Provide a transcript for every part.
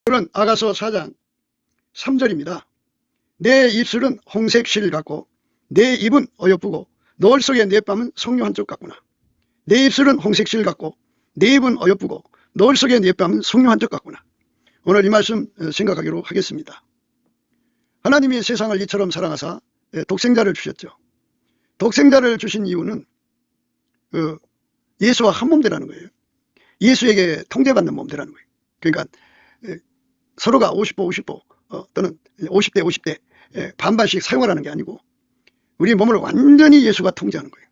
그런 아가서 4장 3절입니다. 내 입술은 홍색 실 같고 내 입은 어여쁘고 노을 속의 내 뺨은 석류 한 쪽 같구나. 내 입술은 홍색 실 같고 내 입은 어여쁘고 노을 속의 내 뺨은 석류 한 쪽 같구나. 오늘 이 말씀 생각하기로 하겠습니다. 하나님이 세상을 이처럼 사랑하사 독생자를 주셨죠. 독생자를 주신 이유는 예수와 한 몸 되라는 거예요. 예수에게 통제받는 몸 되라는 거예요. 그러니까 서로가 50보 50보 또는 50대 50대 반반씩 사용하라는 게 아니고 우리 몸을 완전히 예수가 통제하는 거예요.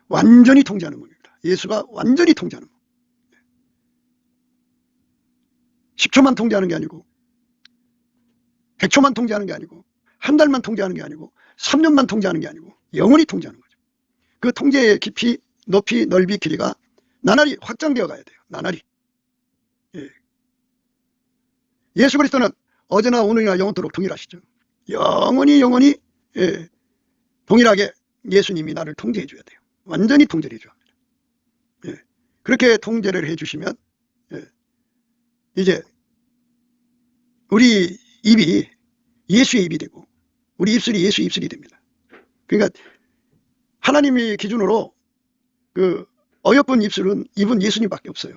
완전히 통제하는 몸입니다. 예수가 완전히 통제하는 몸. 10초만 통제하는 게 아니고 100초만 통제하는 게 아니고 한 달만 통제하는 게 아니고 3년만 통제하는 게 아니고 영원히 통제하는 거죠. 그 통제의 깊이, 높이, 넓이, 길이가 나날이 확장되어 가야 돼요. 나날이. 예수 그리스도는 어제나 오늘이나 영원토록 동일하시죠. 영원히 동일하게 예수님이 나를 통제해 줘야 돼요. 완전히 통제를 해줘야 합니다. 그렇게 통제를 해 주시면 이제 우리 입이 예수의 입이 되고 우리 입술이 예수의 입술이 됩니다. 그러니까 하나님이 기준으로 그 어여쁜 입은 예수님밖에 없어요.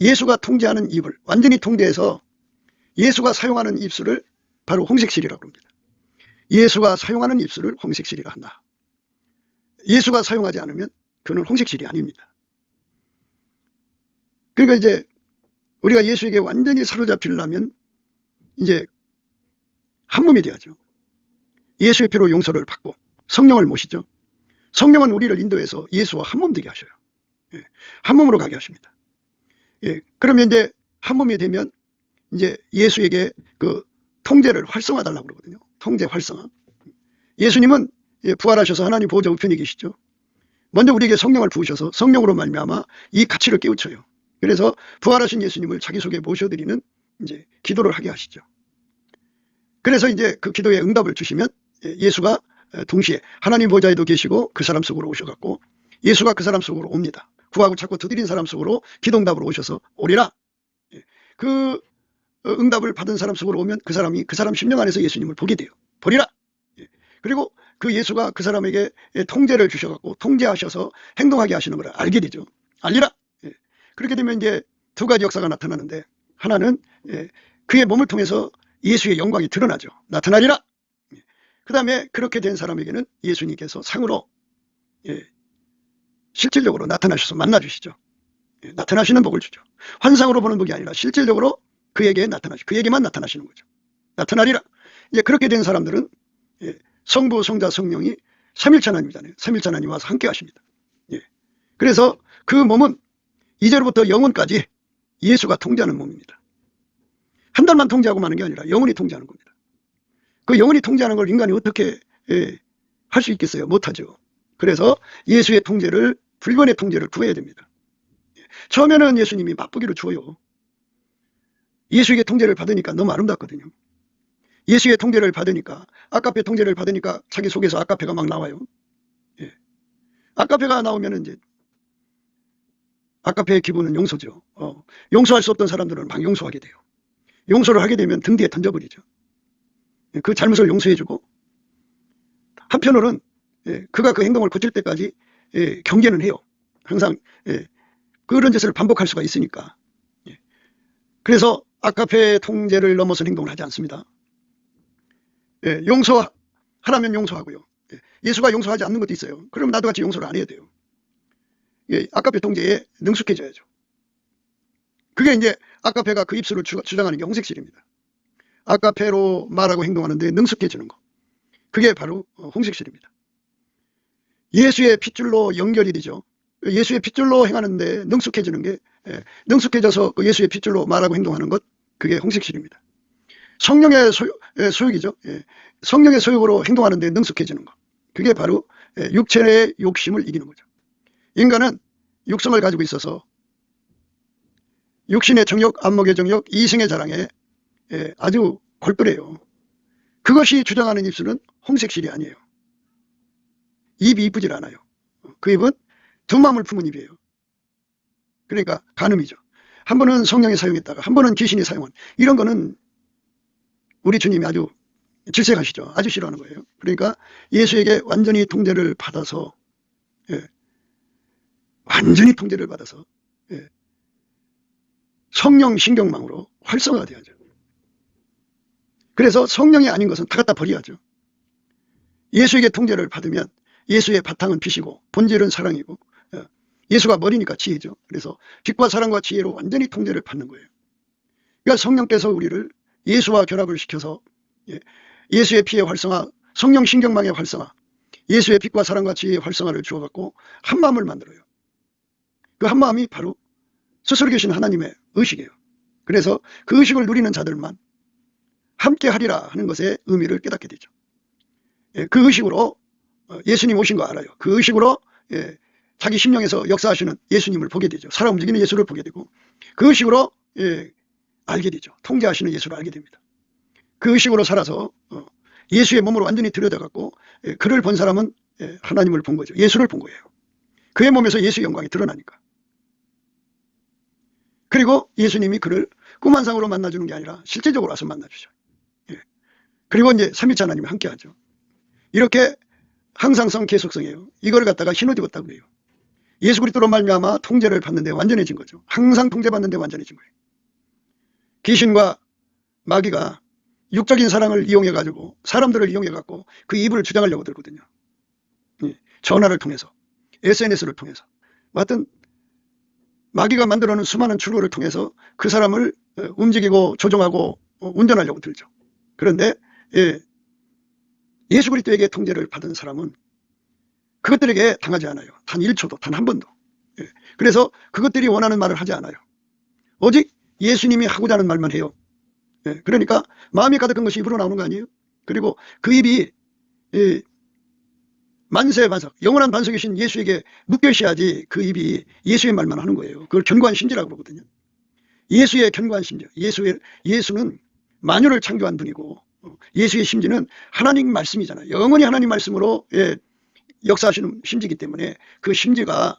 예수가 통제하는 입을 완전히 통제해서 예수가 사용하는 입술을 바로 홍색실이라고 합니다. 예수가 사용하는 입술을 홍색실이라 한다. 예수가 사용하지 않으면 그는 홍색실이 아닙니다. 그러니까 이제 우리가 예수에게 완전히 사로잡히려면 이제 한 몸이 돼야죠. 예수의 피로 용서를 받고 성령을 모시죠. 성령은 우리를 인도해서 예수와 한 몸 되게 하셔요. 한 몸으로 가게 하십니다. 그러면 이제 한 몸이 되면 이제 예수에게 그 통제를 활성화하려고 그러거든요. 통제 활성화. 예수님은 부활하셔서 하나님 보호자 우편에 계시죠. 먼저 우리에게 성령을 부으셔서 성령으로 말미암아 이 가치를 깨우쳐요. 그래서 부활하신 예수님을 자기 속에 모셔드리는 이제 기도를 하게 하시죠. 그래서 이제 그 기도에 응답을 주시면 예수가 동시에 하나님 보좌에도 계시고 그 사람 속으로 오셔갖고 예수가 그 사람 속으로 옵니다. 구하고 찾고 두드린 사람 속으로 기도응답으로 오셔서 오리라. 그 응답을 받은 사람 속으로 오면 그 사람이 그 사람 심령 안에서 예수님을 보게 돼요. 보리라. 그리고 그 예수가 그 사람에게 통제를 주셔갖고 통제하셔서 행동하게 하시는 걸 알게 되죠. 알리라. 그렇게 되면 이제 두 가지 역사가 나타나는데 하나는 그의 몸을 통해서 예수의 영광이 드러나죠. 나타나리라. 그 다음에 그렇게 된 사람에게는 예수님께서 상으로 실질적으로 나타나셔서 만나주시죠. 나타나시는 복을 주죠. 환상으로 보는 복이 아니라 실질적으로 그에게만 나타나시는 거죠. 나타나리라. 이제 그렇게 된 사람들은 성부, 성자, 성령이 삼일체 하나님이잖아요. 삼일체 하나님 와서 함께 하십니다. 그래서 그 몸은 이제로부터 영원까지 예수가 통제하는 몸입니다. 한 달만 통제하고 마는 게 아니라 영원히 통제하는 겁니다. 그 영원히 통제하는 걸 인간이 어떻게 할 수 있겠어요? 못하죠. 그래서 예수의 통제를, 불변의 통제를 구해야 됩니다. 처음에는 예수님이 맛보기로 주어요. 예수에게 통제를 받으니까 너무 아름답거든요. 예수의 통제를 받으니까, 아까페 통제를 받으니까 자기 속에서 아까페가 막 나와요. 아까페가 나오면 이제 아까페의 기분은 용서죠. 용서할 수 없던 사람들은 막 용서하게 돼요. 용서를 하게 되면 등 뒤에 던져버리죠. 그 잘못을 용서해주고, 한편으로는 그가 그 행동을 고칠 때까지 경계는 해요. 항상 그런 짓을 반복할 수가 있으니까. 그래서 아까페의 통제를 넘어선 행동을 하지 않습니다. 용서하라면 용서하고요. 예수가 용서하지 않는 것도 있어요. 그럼 나도 같이 용서를 안 해야 돼요. 아까페 통제에 능숙해져야죠. 그게 이제 아까페가 그 입술을 주장하는 게 홍색실입니다. 아까페로 말하고 행동하는데 능숙해지는 거. 그게 바로 홍색실입니다. 예수의 핏줄로 연결이 되죠. 예수의 핏줄로 행하는데 능숙해지는 게, 능숙해져서 그 예수의 핏줄로 말하고 행동하는 것, 그게 홍색실입니다. 성령의 소욕이죠. 성령의 소욕으로 행동하는데 능숙해지는 것. 그게 바로 육체의 욕심을 이기는 거죠. 인간은 육성을 가지고 있어서 육신의 정욕, 안목의 정욕, 이생의 자랑에 아주 골똘해요. 그것이 주장하는 입술은 홍색실이 아니에요. 입이 이쁘질 않아요. 그 입은 두 마음을 품은 입이에요. 그러니까 간음이죠. 한 번은 성령이 사용했다가 한 번은 귀신이 사용한, 이런 거는 우리 주님이 아주 질색하시죠. 아주 싫어하는 거예요. 그러니까 예수에게 완전히 통제를 받아서, 예, 완전히 통제를 받아서, 예, 성령 신경망으로 활성화가 돼야죠. 그래서 성령이 아닌 것은 다 갖다 버려야죠. 예수에게 통제를 받으면 예수의 바탕은 빛이고 본질은 사랑이고, 예수가 머리니까 지혜죠. 그래서 빛과 사랑과 지혜로 완전히 통제를 받는 거예요. 그러니까 성령께서 우리를 예수와 결합을 시켜서, 예수의 피의 활성화, 성령 신경망의 활성화, 예수의 빛과 사랑과 지혜의 활성화를 주어갖고 한 마음을 만들어요. 그 한 마음이 바로 스스로 계신 하나님의 의식이에요. 그래서 그 의식을 누리는 자들만 함께 하리라 하는 것의 의미를 깨닫게 되죠. 그 의식으로 예수님 오신 거 알아요. 그 의식으로 자기 심령에서 역사하시는 예수님을 보게 되죠. 살아 움직이는 예수를 보게 되고, 그 의식으로 알게 되죠. 통제하시는 예수를 알게 됩니다. 그 의식으로 살아서 예수의 몸으로 완전히 들여다갖고 그를 본 사람은 하나님을 본 거죠. 예수를 본 거예요. 그의 몸에서 예수의 영광이 드러나니까. 그리고 예수님이 그를 꿈환상으로 만나주는 게 아니라 실제적으로 와서 만나주죠. 그리고 이제 삼위일체 하나님이 함께하죠. 이렇게 항상성 계속성이에요. 이걸 갖다가 신호지 걷다고 그래요. 예수 그리스도로 말미암아 통제를 받는데 완전해진 거죠. 항상 통제받는데 완전해진 거예요. 귀신과 마귀가 육적인 사랑을 이용해가지고 사람들을 이용해갖고 그 입을 주장하려고 들거든요. 전화를 통해서, SNS를 통해서, 하여튼 마귀가 만들어놓은 수많은 출구를 통해서 그 사람을 움직이고 조종하고 운전하려고 들죠. 그런데 예수 그리스도에게 통제를 받은 사람은 그것들에게 당하지 않아요. 단 1초도, 단 한 번도. 그래서 그것들이 원하는 말을 하지 않아요. 오직 예수님이 하고자 하는 말만 해요. 그러니까 마음이 가득한 것이 입으로 나오는 거 아니에요? 그리고 그 입이 만세의 반석, 영원한 반석이신 예수에게 묶여 있어야지 그 입이 예수의 말만 하는 거예요. 그걸 견고한 심지라고 그러거든요. 예수의 견고한 심지. 예수는 만유를 창조한 분이고, 예수의 심지는 하나님 말씀이잖아요. 영원히 하나님 말씀으로 역사하시는 심지이기 때문에 그 심지가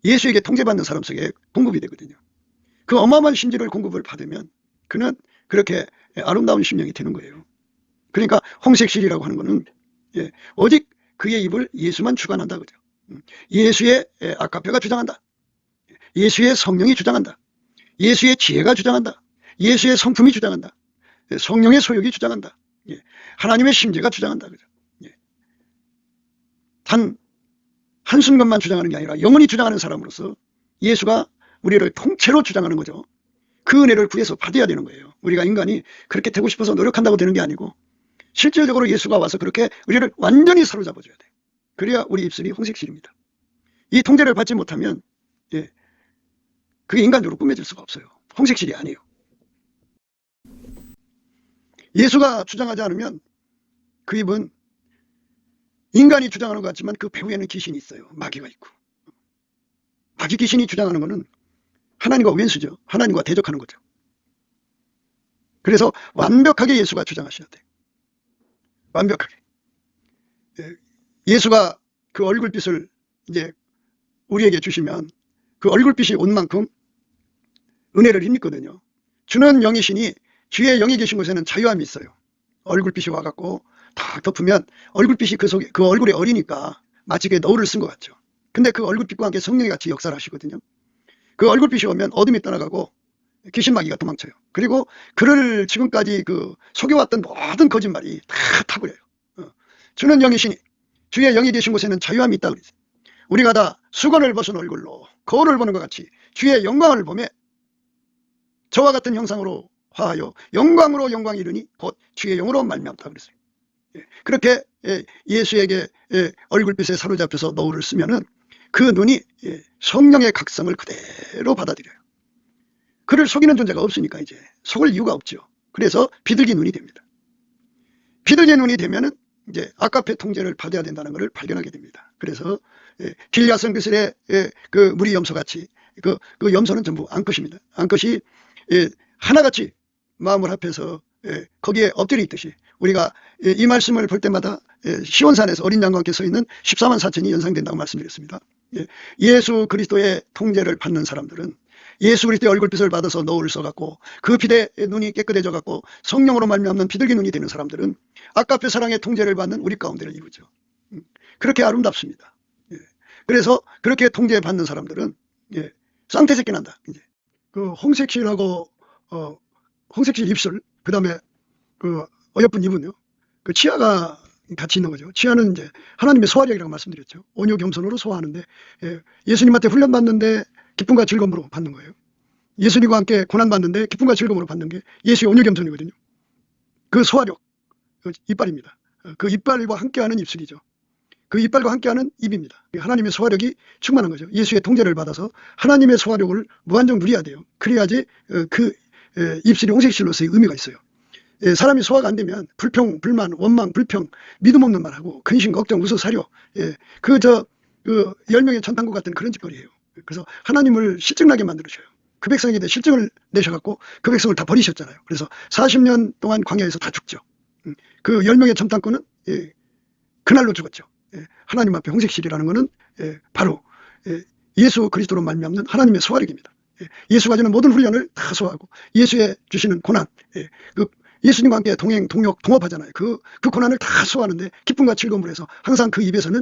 예수에게 통제받는 사람 속에 공급이 되거든요. 그 어마어마한 심지를 공급을 받으면 그는 그렇게 아름다운 심령이 되는 거예요. 그러니까 홍색실이라고 하는 거는 오직 그의 입을 예수만 주관한다 그죠. 예수의 아카페가 주장한다. 예수의 성령이 주장한다. 예수의 지혜가 주장한다. 예수의 성품이 주장한다. 성령의 소욕이 주장한다. 하나님의 심지가 주장한다 그죠. 단 한순간만 주장하는 게 아니라 영원히 주장하는 사람으로서 예수가 우리를 통째로 주장하는 거죠. 그 은혜를 구해서 받아야 되는 거예요. 우리가 인간이 그렇게 되고 싶어서 노력한다고 되는 게 아니고 실질적으로 예수가 와서 그렇게 우리를 완전히 사로잡아줘야 돼. 그래야 우리 입술이 홍색실입니다. 이 통제를 받지 못하면 그게 인간적으로 꾸며질 수가 없어요. 홍색실이 아니에요. 예수가 주장하지 않으면 그 입은 인간이 주장하는 것 같지만 그 배후에는 귀신이 있어요. 마귀가 있고. 마귀 귀신이 주장하는 것은 하나님과 왼수죠. 하나님과 대적하는 거죠. 그래서 완벽하게 예수가 주장하셔야 돼. 완벽하게. 예수가 그 얼굴빛을 이제 우리에게 주시면 그 얼굴빛이 온 만큼 은혜를 힘입거든요. 주는 영이시니 주의 영이 계신 곳에는 자유함이 있어요. 얼굴빛이 와갖고 다 덮으면 얼굴빛이 그 속에, 그 얼굴에 어리니까 마치 그 너울을 쓴 것 같죠. 근데 그 얼굴빛과 함께 성령이 같이 역사를 하시거든요. 그 얼굴빛이 오면 어둠이 떠나가고 귀신 마귀가 도망쳐요. 그리고 그를 지금까지 그 속여왔던 모든 거짓말이 다 타버려요. 주는 영이시니 주의 영이 계신 곳에는 자유함이 있다 그랬어요. 우리가 다 수건을 벗은 얼굴로 거울을 보는 것 같이 주의 영광을 보며 저와 같은 형상으로 화하여 영광으로 영광이 이르니 곧 주의 영으로 말미암다 그랬어요. 그렇게 예수에게 얼굴빛에 사로잡혀서 너울을 쓰면은 그 눈이 성령의 각성을 그대로 받아들여요. 그를 속이는 존재가 없으니까 이제 속을 이유가 없죠. 그래서 비둘기 눈이 됩니다. 비둘기 눈이 되면은 이제 아카페 통제를 받아야 된다는 것을 발견하게 됩니다. 그래서 길야성 그슬의 그 무리 염소같이 그 염소는 전부 암컷입니다. 암컷이 하나같이 마음을 합해서 거기에 엎드려 있듯이 우리가 이 말씀을 볼 때마다 시온산에서 어린 양과 함께 서 있는 14만 4천이 연상된다고 말씀드렸습니다. 예수 그리스도의 통제를 받는 사람들은 예수 그리스도의 얼굴빛을 받아서 노을 써갖고 그 빛에 눈이 깨끗해져갖고 성령으로 말미암는 비둘기 눈이 되는 사람들은 아까페 사랑의 통제를 받는 우리 가운데를 이루죠. 그렇게 아름답습니다. 예. 그래서 그렇게 통제받는 사람들은 예, 쌍태새끼 난다. 이제 그 홍색실하고 홍색실 입술, 그 다음에 그 어여쁜 입은요, 그 치아가 같이 있는 거죠. 치아는 이제 하나님의 소화력이라고 말씀드렸죠. 온유 겸손으로 소화하는데, 예수님한테 훈련받는데 기쁨과 즐거움으로 받는 거예요. 예수님과 함께 고난받는데 기쁨과 즐거움으로 받는 게 예수의 온유 겸손이거든요. 그 소화력, 그 이빨입니다. 그 이빨과 함께하는 입술이죠. 그 이빨과 함께하는 입입니다. 하나님의 소화력이 충만한 거죠. 예수의 통제를 받아서 하나님의 소화력을 무한정 누려야 돼요. 그래야지 그 입술이 홍색실로서의 의미가 있어요. 사람이 소화가 안 되면 불평, 불만, 원망, 불평, 믿음 없는 말하고 근심, 걱정, 우수, 사료, 그 10명의 천당국 같은 그런 짓거리예요. 그래서 하나님을 실증나게 만들으셔요. 그 백성에게 대해 실증을 내셔갖고 그 백성을 다 버리셨잖아요. 그래서 40년 동안 광야에서 다 죽죠. 그 10명의 천당꾼은 그날로 죽었죠. 하나님 앞에 홍색실이라는 것은 바로 예수 그리스도로 말미암는 하나님의 소화력입니다. 예수가 주는 모든 훈련을 다 소화하고 예수의 주시는 고난, 그 예수님과 함께 동행, 동역, 동업하잖아요. 그 고난을 다 소화하는데 기쁨과 즐거움을 해서 항상 그 입에서는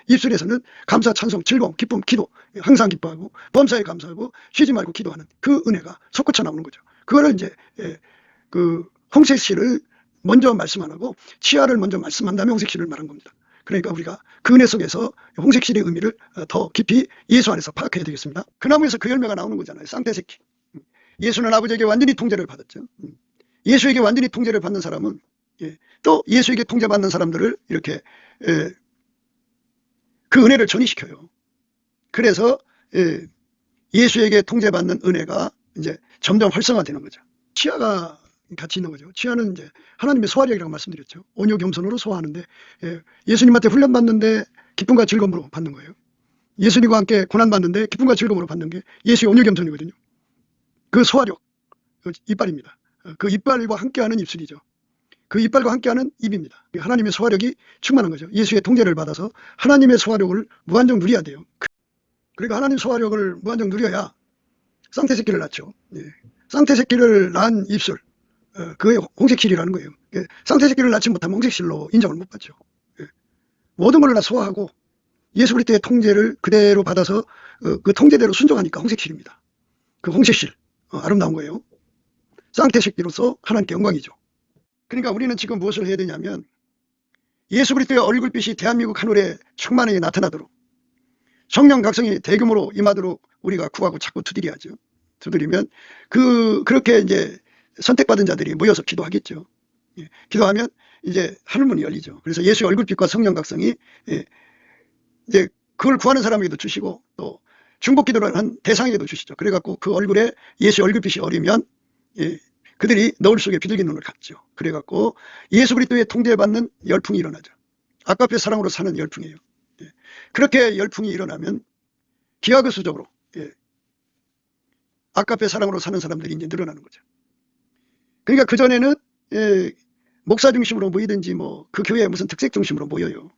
입술에서는 감사, 찬송, 즐거움, 기쁨, 기도 항상 기뻐하고 범사에 감사하고 쉬지 말고 기도하는 그 은혜가 솟구쳐 나오는 거죠. 그거를 이제 그 홍색실을 먼저 말씀 안 하고 치아를 먼저 말씀한 다음에 홍색실을 말한 겁니다. 그러니까 우리가 그 은혜 속에서 홍색실의 의미를 더 깊이 예수 안에서 파악해야 되겠습니다. 그 나무에서 그 열매가 나오는 거잖아요. 쌍태새끼. 예수는 아버지에게 완전히 통제를 받았죠. 예수에게 완전히 통제를 받는 사람은 또 예수에게 통제받는 사람들을 이렇게 그 은혜를 전이시켜요. 그래서 예수에게 통제받는 은혜가 이제 점점 활성화되는 거죠. 치아가 같이 있는 거죠. 치아는 이제 하나님의 소화력이라고 말씀드렸죠. 온유 겸손으로 소화하는데 예수님한테 훈련받는데 기쁨과 즐거움으로 받는 거예요. 예수님과 함께 고난받는데 기쁨과 즐거움으로 받는 게 예수의 온유 겸손이거든요. 그 소화력, 그 이빨입니다. 그 이빨과 함께하는 입술이죠. 그 이빨과 함께하는 입입니다. 하나님의 소화력이 충만한 거죠. 예수의 통제를 받아서 하나님의 소화력을 무한정 누려야 돼요. 그러니까 하나님 소화력을 무한정 누려야 쌍태새끼를 낳죠. 쌍태새끼를 낳은 입술, 그게 홍색실이라는 거예요. 쌍태새끼를 낳지 못하면 홍색실로 인정을 못 받죠. 모든 걸 다 소화하고 예수 그리스도의 통제를 그대로 받아서 그 통제대로 순종하니까 홍색실입니다. 그 홍색실, 아름다운 거예요. 쌍태새끼로서 하나님께 영광이죠. 그러니까 우리는 지금 무엇을 해야 되냐면 예수 그리스도의 얼굴빛이 대한민국 하늘에 충만하게 나타나도록 성령 각성이 대규모로 임하도록 우리가 구하고 자꾸 두드려야죠. 두드리면 그렇게 이제 선택받은 자들이 모여서 기도하겠죠. 기도하면 이제 하늘문이 열리죠. 그래서 예수의 얼굴빛과 성령 각성이 이제 그걸 구하는 사람에게도 주시고 또 중복 기도를 한 대상에게도 주시죠. 그래갖고 그 얼굴에 예수의 얼굴빛이 어리면 그들이 너울 속에 비둘기 눈을 갖죠. 그래갖고 예수 그리스도의 통제받는 열풍이 일어나죠. 아까페 사랑으로 사는 열풍이에요. 그렇게 열풍이 일어나면 기하급수적으로 아까페 사랑으로 사는 사람들이 이제 늘어나는 거죠. 그러니까 그전에는 목사 중심으로 모이든지 뭐 그 교회의 무슨 특색 중심으로 모여요.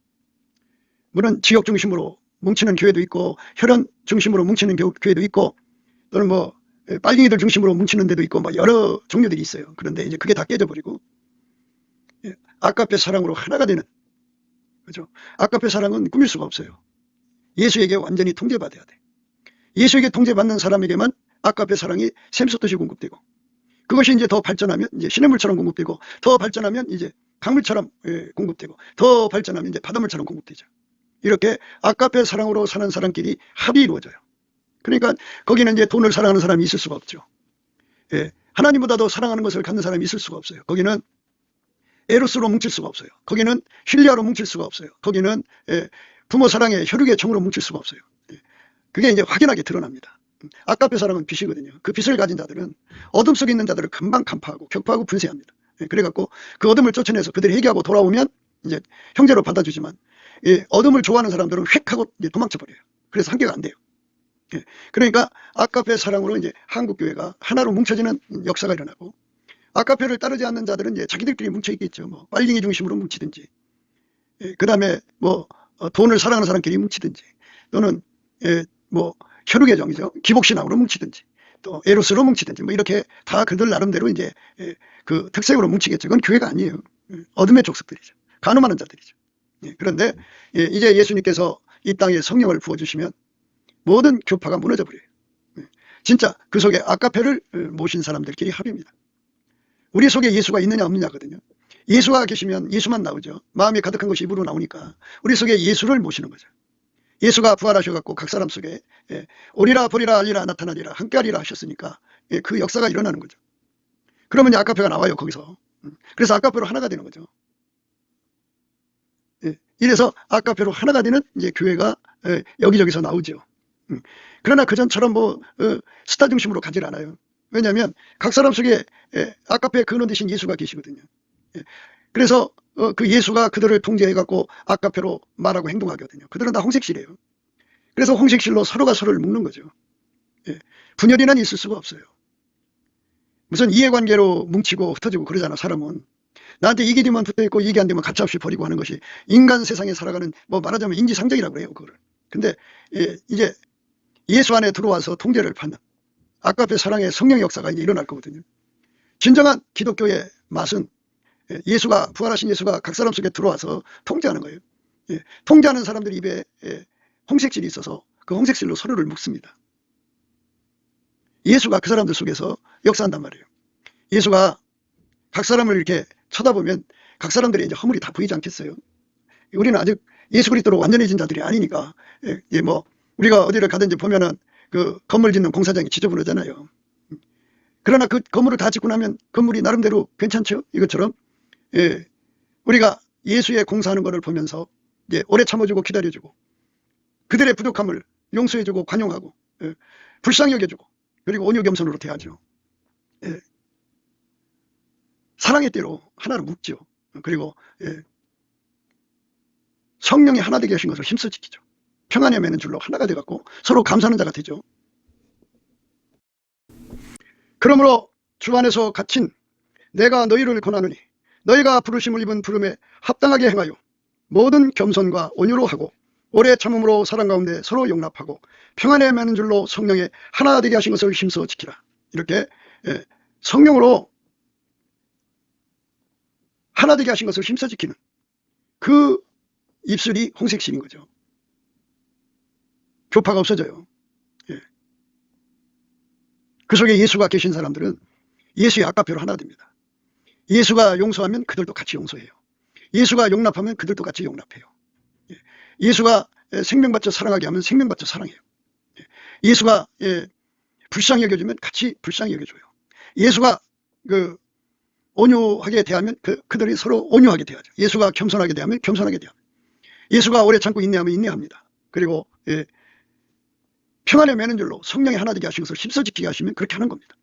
물론 지역 중심으로 뭉치는 교회도 있고 혈연 중심으로 뭉치는 교회도 있고 또는 뭐 빨갱이들 중심으로 뭉치는 데도 있고 뭐 여러 종류들이 있어요. 그런데 이제 그게 다 깨져버리고 아까페 사랑으로 하나가 되는 그죠. 아까페 사랑은 꾸밀 수가 없어요. 예수에게 완전히 통제받아야 돼. 예수에게 통제받는 사람에게만 아까페 사랑이 샘솟듯이 공급되고 그것이 이제 더 발전하면 이제 시냇물처럼 공급되고 더 발전하면 이제 강물처럼 공급되고 더 발전하면 이제 바닷물처럼 공급되죠. 이렇게 아까페 사랑으로 사는 사람끼리 합이 이루어져요. 그러니까 거기는 이제 돈을 사랑하는 사람이 있을 수가 없죠. 하나님보다도 사랑하는 것을 갖는 사람이 있을 수가 없어요. 거기는 에로스로 뭉칠 수가 없어요. 거기는 힐리아로 뭉칠 수가 없어요. 거기는 부모 사랑의 혈육의 정으로 뭉칠 수가 없어요. 그게 이제 확연하게 드러납니다. 아까페 사랑은 빛이거든요. 그 빛을 가진 자들은 어둠 속에 있는 자들을 금방 간파하고 격파하고 분쇄합니다. 그래갖고 그 어둠을 쫓아내서 그들이 회개하고 돌아오면 이제 형제로 받아주지만 어둠을 좋아하는 사람들은 휙 하고 이제 도망쳐버려요. 그래서 한계가 안 돼요. 그러니까 아까페 사랑으로 이제 한국교회가 하나로 뭉쳐지는 역사가 일어나고 아까페를 따르지 않는 자들은 이제 자기들끼리 뭉쳐 있겠죠. 뭐 빨갱이 중심으로 뭉치든지 그 다음에 뭐 돈을 사랑하는 사람끼리 뭉치든지 또는 뭐 혈육의 정이죠. 기복신앙으로 뭉치든지 또 에로스로 뭉치든지 뭐 이렇게 다 그들 나름대로 이제 그 특색으로 뭉치겠죠. 그건 교회가 아니에요. 어둠의 족속들이죠. 간음하는 자들이죠. 그런데 이제 예수님께서 이 땅에 성령을 부어주시면 모든 교파가 무너져 버려요. 진짜 그 속에 아까페를 모신 사람들끼리 합입니다. 우리 속에 예수가 있느냐 없느냐거든요. 예수가 계시면 예수만 나오죠. 마음이 가득한 것이 입으로 나오니까 우리 속에 예수를 모시는 거죠. 예수가 부활하셔갖고 각 사람 속에 오리라 보리라 알리라 나타나리라 함께하리라 하셨으니까 그 역사가 일어나는 거죠. 그러면 이제 아까페가 나와요 거기서. 그래서 아까페로 하나가 되는 거죠. 이래서 아까페로 하나가 되는 이제 교회가 여기저기서 나오죠. 그러나 그전처럼 뭐 스타 중심으로 가질 않아요. 왜냐하면 각 사람 속에 아까페 근원 되신 예수가 계시거든요. 그래서 그 예수가 그들을 통제해갖고 아까페로 말하고 행동하거든요. 그들은 다 홍색실이에요. 그래서 홍색실로 서로가 서로를 묶는 거죠. 분열이는 있을 수가 없어요. 무슨 이해관계로 뭉치고 흩어지고 그러잖아. 사람은 나한테 이게 되면 붙어있고 이게 안 되면 가차없이 버리고 하는 것이 인간 세상에 살아가는 뭐 말하자면 인지상정이라고 그래요. 그거를. 근데 이제 예수 안에 들어와서 통제를 받는 아까페 사랑의 성령의 역사가 이제 일어날 거거든요. 진정한 기독교의 맛은 예수가 부활하신 예수가 각 사람 속에 들어와서 통제하는 거예요. 통제하는 사람들 입에 홍색실이 있어서 그 홍색실로 서로를 묶습니다. 예수가 그 사람들 속에서 역사한단 말이에요. 예수가 각 사람을 이렇게 쳐다보면 각 사람들이 이제 허물이 다 보이지 않겠어요. 우리는 아직 예수 그리스도로 완전해진 자들이 아니니까 뭐 우리가 어디를 가든지 보면은 그 건물 짓는 공사장이 지저분하잖아요. 그러나 그 건물을 다 짓고 나면 건물이 나름대로 괜찮죠. 이것처럼 우리가 예수의 공사하는 것을 보면서 오래 참아주고 기다려주고 그들의 부족함을 용서해주고 관용하고 불쌍히 여겨주고 그리고 온유 겸손으로 대하죠. 사랑의 띠로 하나로 묶죠. 그리고 성령이 하나 되게 하신 것을 힘써 지키죠. 평안에 매는 줄로 하나가 돼갖고 서로 감사하는 자가 되죠. 그러므로 주 안에서 갇힌 내가 너희를 권하노니 너희가 부르심을 입은 부름에 합당하게 행하여 모든 겸손과 온유로 하고 오래 참음으로 사랑 가운데 서로 용납하고 평안에 매는 줄로 성령의 하나 되게 하신 것을 힘써 지키라. 이렇게 성령으로 하나 되게 하신 것을 힘써 지키는 그 입술이 홍색실인 거죠. 교파가 없어져요. 그 속에 예수가 계신 사람들은 예수의 아까페로 하나 됩니다. 예수가 용서하면 그들도 같이 용서해요. 예수가 용납하면 그들도 같이 용납해요. 예수가 생명받쳐 사랑하게 하면 생명받쳐 사랑해요. 예수가 불쌍히 여겨주면 같이 불쌍히 여겨줘요. 예수가 온유하게 대하면 그들이 서로 온유하게 대하죠. 예수가 겸손하게 대하면 겸손하게 대합니다. 예수가 오래 참고 인내하면 인내합니다. 그리고 평안에 매는 줄로 성령이 하나 되게 하신 것을 힘써 지키게 하시면 그렇게 하는 겁니다.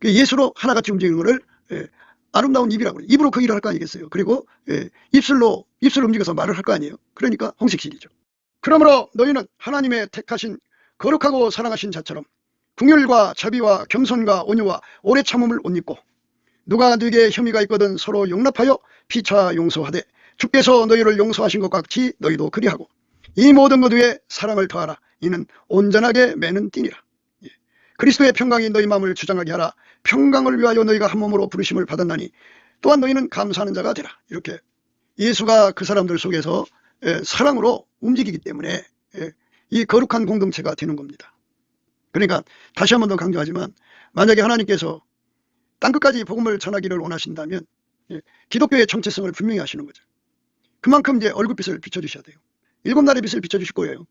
예수로 하나같이 움직이는 것을 아름다운 입이라고 그래요. 입으로 그 일을 할 거 아니겠어요. 그리고 입술로 움직여서 말을 할 거 아니에요. 그러니까 홍색실이죠. 그러므로 너희는 하나님의 택하신 거룩하고 사랑하신 자처럼 긍휼과 자비와 겸손과 온유와 오래 참음을 옷 입고 누가 너에게 혐의가 있거든 서로 용납하여 피차 용서하되 주께서 너희를 용서하신 것 같이 너희도 그리하고 이 모든 것 위에 사랑을 더하라. 이는 온전하게 매는 띠니라. 그리스도의 평강이 너희 마음을 주장하게 하라. 평강을 위하여 너희가 한 몸으로 부르심을 받았나니 또한 너희는 감사하는 자가 되라. 이렇게 예수가 그 사람들 속에서 사랑으로 움직이기 때문에 이 거룩한 공동체가 되는 겁니다. 그러니까 다시 한 번 더 강조하지만 만약에 하나님께서 땅끝까지 복음을 전하기를 원하신다면 기독교의 정체성을 분명히 하시는 거죠. 그만큼 이제 얼굴빛을 비춰주셔야 돼요. 7날의 빛을 비춰주실 거예요.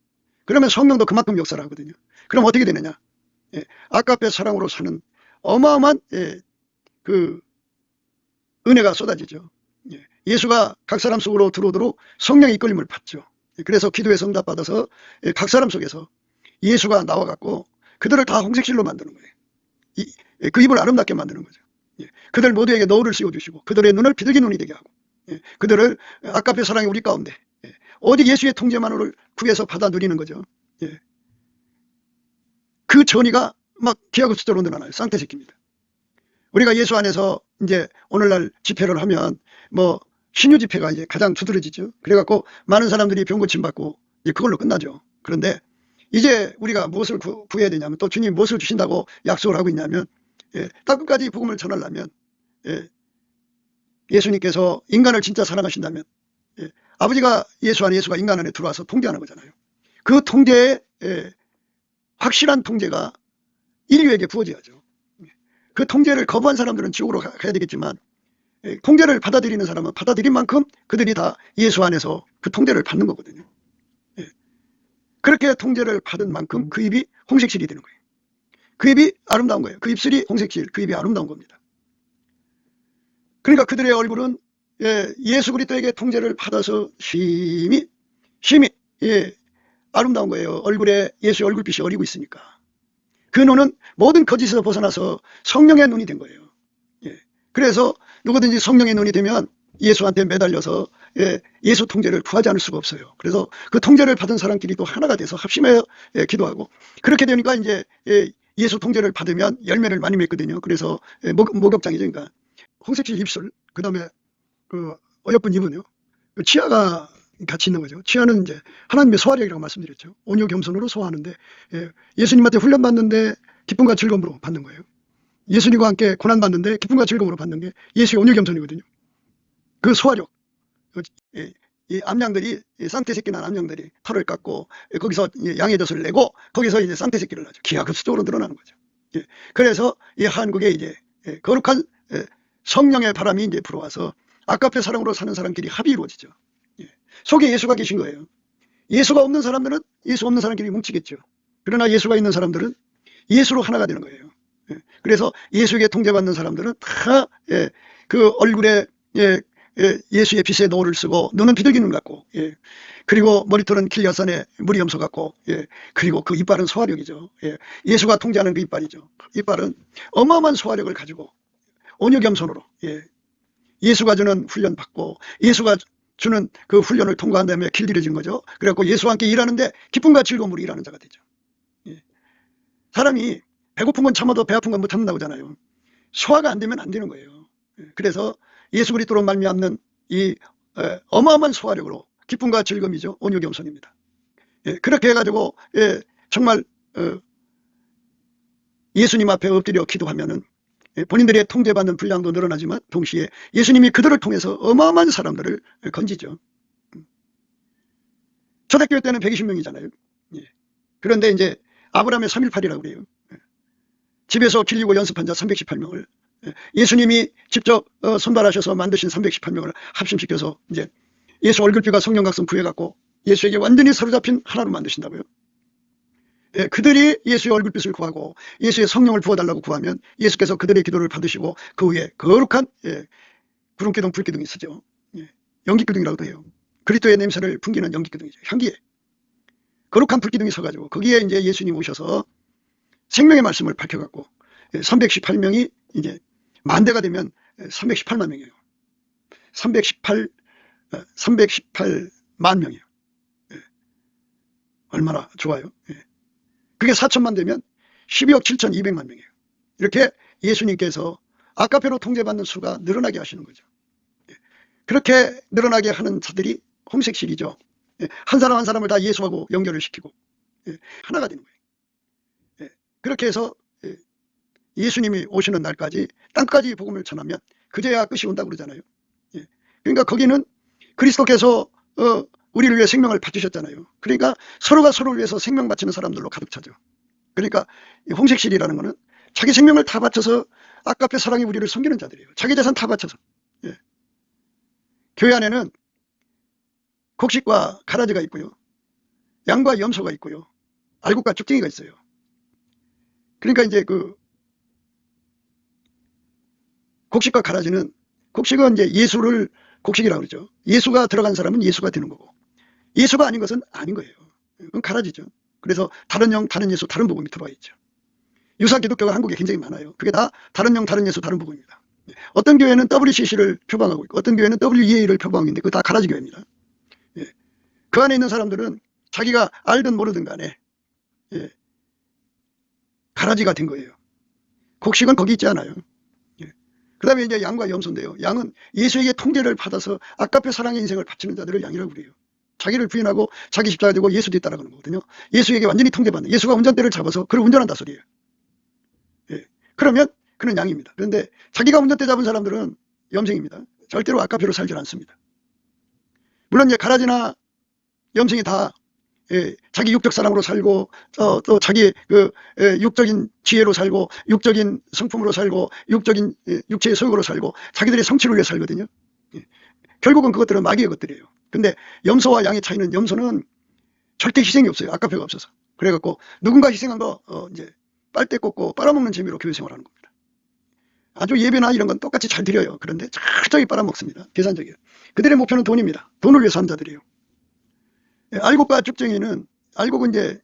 그러면 성령도 그만큼 역사를 하거든요. 그럼 어떻게 되느냐? 아까페 사랑으로 사는 어마어마한 그 은혜가 쏟아지죠. 예수가 각 사람 속으로 들어오도록 성령의 이끌림을 받죠. 그래서 기도의 성답 받아서 각 사람 속에서 예수가 나와갖고 그들을 다 홍색실로 만드는 거예요. 그 입을 아름답게 만드는 거죠. 그들 모두에게 너울을 씌워주시고 그들의 눈을 비둘기 눈이 되게 하고 그들을 아까페 사랑이 우리 가운데 오직 예수의 통제만으로 구해서 받아 누리는 거죠. 그 전이가 막 기하급 수적으로 늘어나요. 쌍태 새끼입니다. 우리가 예수 안에서 이제 오늘날 집회를 하면 뭐 신유 집회가 이제 가장 두드러지죠. 그래갖고 많은 사람들이 병 고침 받고 이제 그걸로 끝나죠. 그런데 이제 우리가 무엇을 구해야 되냐면, 또 주님이 무엇을 주신다고 약속을 하고 있냐면, 땅 끝까지 복음을 전하려면, 예수님께서 인간을 진짜 사랑하신다면, 아버지가 예수 안에, 예수가 인간 안에 들어와서 통제하는 거잖아요. 그 통제에 확실한 통제가 인류에게 부어져야죠. 그 통제를 거부한 사람들은 지옥으로 가야 되겠지만, 통제를 받아들이는 사람은 받아들인 만큼 그들이 다 예수 안에서 그 통제를 받는 거거든요. 그렇게 통제를 받은 만큼 그 입이 홍색실이 되는 거예요. 그 입이 아름다운 거예요. 그 입술이 홍색실, 그 입이 아름다운 겁니다. 그러니까 그들의 얼굴은 예수 그리스도에게 통제를 받아서 심히 아름다운 거예요. 얼굴에 예수의 얼굴빛이 어리고 있으니까. 그 눈은 모든 거짓에서 벗어나서 성령의 눈이 된 거예요. 그래서 누구든지 성령의 눈이 되면 예수한테 매달려서 예수 통제를 구하지 않을 수가 없어요. 그래서 그 통제를 받은 사람끼리 또 하나가 돼서 합심해 기도하고, 그렇게 되니까 이제 예수 통제를 받으면 열매를 많이 맺거든요. 그래서 목욕장이죠. 그러니까 홍색실 입술, 그 다음에 그 어여쁜 입은요, 그 치아가 같이 있는 거죠. 치아는 이제 하나님의 소화력이라고 말씀드렸죠. 온유 겸손으로 소화하는데, 예수님한테 훈련받는데 기쁨과 즐거움으로 받는 거예요. 예수님과 함께 고난받는데 기쁨과 즐거움으로 받는 게 예수의 온유 겸손이거든요. 그 소화력, 이 암양들이, 쌍태 새끼 난 암양들이 털을 깎고 거기서 양의 젖을 내고 거기서 이제 쌍태 새끼를 낳죠. 기하급수적으로 늘어나는 거죠. 그래서 이 한국에 이제 거룩한 성령의 바람이 이제 불어와서 아까페 사랑으로 사는 사람끼리 합이 이루어지죠. 속에 예수가 계신 거예요. 예수가 없는 사람들은 예수 없는 사람끼리 뭉치겠죠. 그러나 예수가 있는 사람들은 예수로 하나가 되는 거예요. 그래서 예수에게 통제받는 사람들은 다 그 얼굴에 예수의 빛의 노를 쓰고, 눈은 비둘기 눈 같고, 그리고 머리털은 길야산에 물이 염소 같고, 그리고 그 이빨은 소화력이죠. 예수가 통제하는 그 이빨이죠. 이빨은 어마어마한 소화력을 가지고 온유 겸손으로, 예수가 주는 훈련 받고, 예수가 주는 그 훈련을 통과한 다음에 길들여진 거죠. 그래갖고 예수와 함께 일하는데 기쁨과 즐거움으로 일하는 자가 되죠. 사람이 배고픈 건 참아도 배 아픈 건 못 참는다고 하잖아요. 소화가 안 되면 안 되는 거예요. 그래서 예수 그리스도로 말미암는 이 어마어마한 소화력으로 기쁨과 즐거움이죠. 온유 겸손입니다. 그렇게 해가지고 정말 예수님 앞에 엎드려 기도하면은 본인들의 통제받는 분량도 늘어나지만 동시에 예수님이 그들을 통해서 어마어마한 사람들을 건지죠. 초대교회 때는 120명이잖아요. 그런데 이제 아브라함의 3.18이라고 그래요. 집에서 길리고 연습한 자 318명을 예수님이 직접 선발하셔서 만드신 318명을 합심시켜서 이제 예수 얼굴빛과 성령 각성 부여갖고 예수에게 완전히 사로잡힌 하나로 만드신다고요. 그들이 예수의 얼굴빛을 구하고 예수의 성령을 부어달라고 구하면 예수께서 그들의 기도를 받으시고 그 위에 거룩한 구름기둥 불기둥이 쓰죠. 연기기둥이라고도 해요. 그리스도의 냄새를 풍기는 연기기둥이죠. 향기에 거룩한 불기둥이 서가지고 거기에 이제 예수님 오셔서 생명의 말씀을 밝혀갖고 318명이 이제 만대가 되면 318만 명이에요. 318만 명이에요. 얼마나 좋아요. 그게 4천만 되면 12억 7,200만 명이에요. 이렇게 예수님께서 아카페로 통제받는 수가 늘어나게 하시는 거죠. 그렇게 늘어나게 하는 자들이 홍색실이죠. 한 사람 한 사람을 다 예수하고 연결을 시키고 하나가 되는 거예요. 그렇게 해서 예수님이 오시는 날까지 땅까지 복음을 전하면 그제야 끝이 온다고 그러잖아요. 그러니까 거기는 그리스도께서 우리를 위해 생명을 바치셨잖아요. 그러니까 서로가 서로를 위해서 생명 바치는 사람들로 가득 차죠. 그러니까 홍색실이라는 거는 자기 생명을 다 바쳐서 아까페 사랑이 우리를 섬기는 자들이에요. 자기 재산 다 바쳐서. 교회 안에는 곡식과 가라지가 있고요. 양과 염소가 있고요. 알곡과 쭉쟁이가 있어요. 그러니까 이제 그 곡식과 가라지는, 곡식은 이제 예수를 곡식이라고 그러죠. 예수가 들어간 사람은 예수가 되는 거고, 예수가 아닌 것은 아닌 거예요. 그건 가라지죠. 그래서 다른 영, 다른 예수, 다른 복음이 들어와 있죠. 유사 기독교가 한국에 굉장히 많아요. 그게 다 다른 영, 다른 예수, 다른 복음입니다. 어떤 교회는 WCC를 표방하고 있고 어떤 교회는 WEA를 표방하고 있는데 그거 다 가라지 교회입니다. 그 안에 있는 사람들은 자기가 알든 모르든 간에 가라지가 된 거예요. 곡식은 거기 있지 않아요. 그 다음에 이제 양과 염소인데요. 양은 예수에게 통제를 받아서 아까페 사랑의 인생을 바치는 자들을 양이라고 그래요. 자기를 부인하고 자기 십자가 지고 예수 뒤에 따라가는 거거든요. 예수에게 완전히 통제받는, 예수가 운전대를 잡아서 그를 운전한다 소리예요. 예. 그러면 그는 양입니다. 그런데 자기가 운전대 잡은 사람들은 염생입니다. 절대로 아까표로 살지 않습니다. 물론 이제 가라지나 염생이 다 자기 육적 사랑으로 살고 또 자기 육적인 지혜로 살고 육적인 성품으로 살고 육적인 육체의 소욕으로 살고 자기들의 성취를 위해 살거든요. 결국은 그것들은 마귀의 것들이에요. 근데 염소와 양의 차이는 염소는 절대 희생이 없어요. 아까표가 없어서. 그래갖고 누군가 희생한 거 이제 빨대 꽂고 빨아먹는 재미로 교회 생활하는 겁니다. 아주 예배나 이런 건 똑같이 잘 드려요. 그런데 철저히 빨아먹습니다. 계산적이에요. 그들의 목표는 돈입니다. 돈을 위해서 하는 자들이에요. 알곡과 쭉정이는, 알곡은 이제